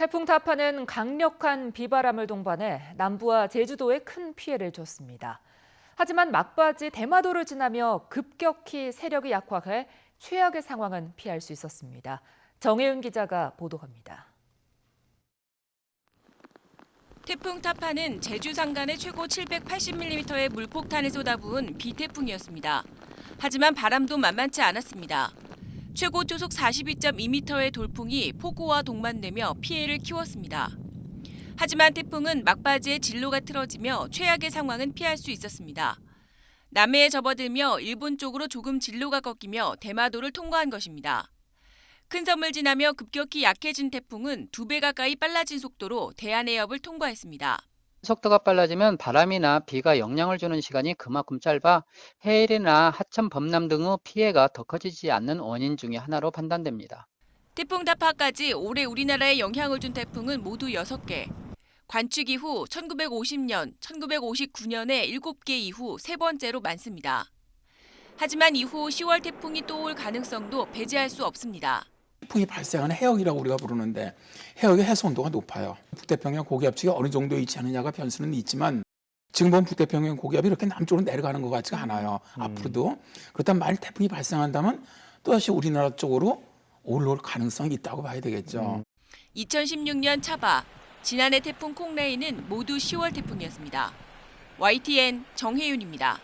태풍 타파는 강력한 비바람을 동반해 남부와 제주도에 큰 피해를 줬습니다. 하지만 막바지 대마도를 지나며 급격히 세력이 약화해 최악의 상황은 피할 수 있었습니다. 정혜윤 기자가 보도합니다. 태풍 타파는 제주 산간에 최고 780mm의 물폭탄을 쏟아부은 비태풍이었습니다. 하지만 바람도 만만치 않았습니다. 최고 초속 42.2m의 돌풍이 폭우와 동반되며 피해를 키웠습니다. 하지만 태풍은 막바지에 진로가 틀어지며 최악의 상황은 피할 수 있었습니다. 남해에 접어들며 일본 쪽으로 조금 진로가 꺾이며 대마도를 통과한 것입니다. 큰 섬을 지나며 급격히 약해진 태풍은 2배 가까이 빨라진 속도로 대한해협을 통과했습니다. 속도가 빨라지면 바람이나 비가 영향을 주는 시간이 그만큼 짧아 해일이나 하천 범람 등의 피해가 더 커지지 않는 원인 중에 하나로 판단됩니다. 태풍 타파까지 올해 우리나라에 영향을 준 태풍은 모두 6개. 관측 이후 1950년, 1959년에 7개 이후 세 번째로 많습니다. 하지만 이후 10월 태풍이 또 올 가능성도 배제할 수 없습니다. 태풍이 발생하는 해역이라고 우리가 부르는데 해역의 해수 온도가 높아요. 북태평양 고기압축이 어느 정도 위치하느냐가 변수는 있지만 지금 보면 북태평양 고기압이 이렇게 남쪽으로 내려가는 것 같지가 않아요. 앞으로도. 그렇다면 만일 태풍이 발생한다면 또다시 우리나라 쪽으로 올라올 가능성이 있다고 봐야 되겠죠. 2016년 차바, 지난해 태풍 콩레이는 모두 10월 태풍이었습니다. YTN 정혜윤입니다.